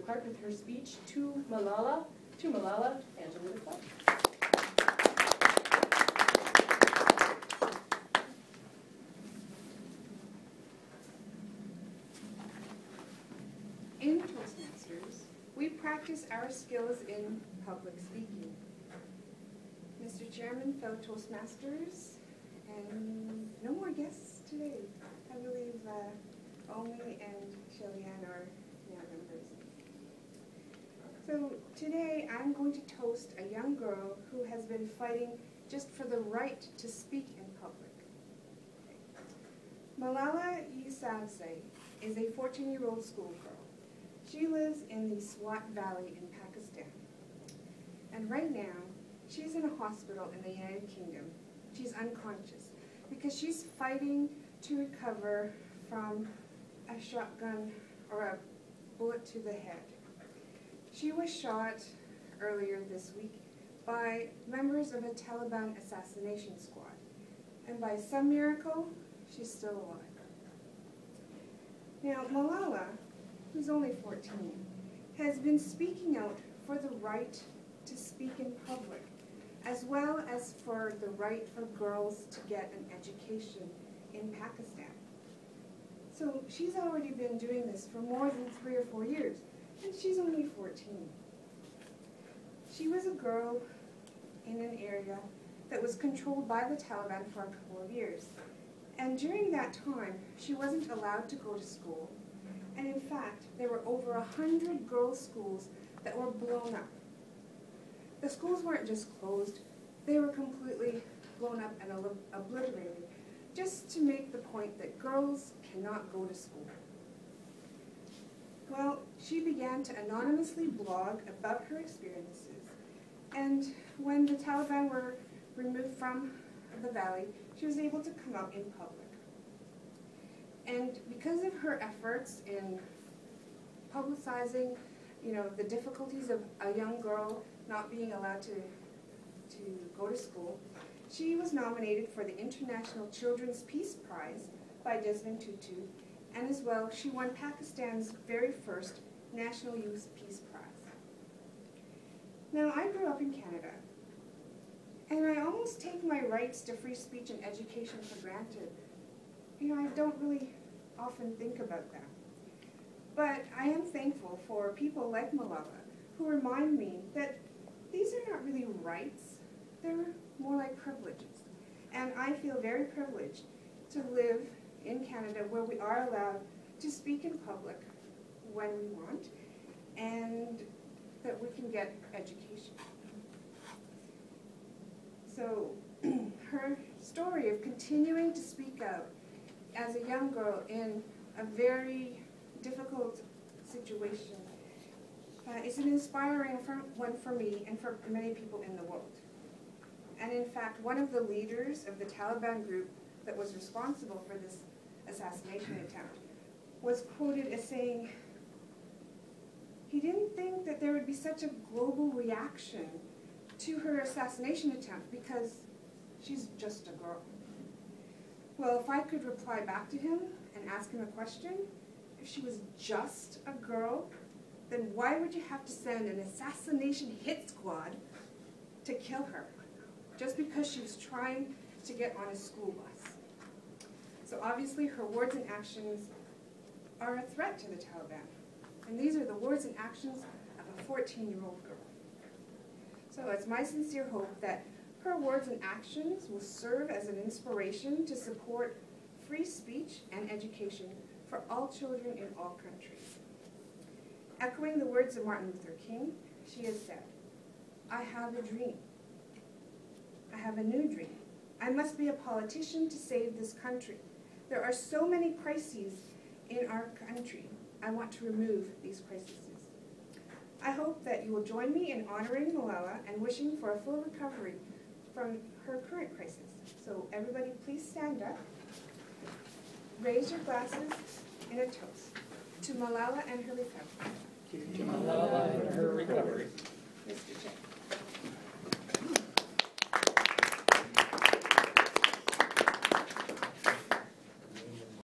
Clarke with her speech, To Malala, Angelita Clarke. In Toastmasters, we practice our skills in public speaking. Mr. Chairman, fellow Toastmasters, and no more guests today. I believe Omi and Shellyanne are now members. So today I'm going to toast a young girl who has been fighting just for the right to speak in public. Malala Yousafzai is a 14-year-old schoolgirl. She lives in the Swat Valley in Pakistan. And right now, she's in a hospital in the United Kingdom. She's unconscious because she's fighting to recover from a shotgun or a bullet to the head. She was shot earlier this week by members of a Taliban assassination squad. And by some miracle, she's still alive. Now, Malala, who's only 14, has been speaking out for the right to speak in public, as well as for the right for girls to get an education in Pakistan. So she's already been doing this for more than 3 or 4 years, and she's only 14. She was a girl in an area that was controlled by the Taliban for a couple of years. And during that time, she wasn't allowed to go to school. And in fact, there were over 100 girls' schools that were blown up. The schools weren't just closed, they were completely blown up and obliterated, just to make the point that girls cannot go to school. Well, she began to anonymously blog about her experiences, and when the Taliban were removed from the valley, she was able to come out in public. And because of her efforts in publicizing, the difficulties of a young girl not being allowed to go to school, she was nominated for the International Children's Peace Prize by Desmond Tutu, and as well, she won Pakistan's very first National Youth Peace Prize. Now, I grew up in Canada, and I almost take my rights to free speech and education for granted. I don't really often think about that. But I am thankful for people like Malala who remind me that these are not really rights, they're more like privileges. And I feel very privileged to live in Canada where we are allowed to speak in public when we want, and that we can get education. So her story of continuing to speak out as a young girl in a very difficult situation is an inspiring one for me and for many people in the world. And in fact, one of the leaders of the Taliban group that was responsible for this assassination attempt was quoted as saying, he didn't think that there would be such a global reaction to her assassination attempt because she's just a girl. Well, if I could reply back to him and ask him a question, if she was just a girl, then why would you have to send an assassination hit squad to kill her just because she was trying to get on a school bus? So obviously her words and actions are a threat to the Taliban. And these are the words and actions of a 14-year-old girl. So it's my sincere hope that her words and actions will serve as an inspiration to support free speech and education for all children in all countries. Echoing the words of Martin Luther King, she has said, I have a dream. I have a new dream. I must be a politician to save this country. There are so many crises in our country. I want to remove these crises. I hope that you will join me in honoring Malala and wishing for a full recovery from her current crisis. So everybody please stand up. Raise your glasses in a toast to Malala and her recovery. To Malala and her recovery. Mr. Chair.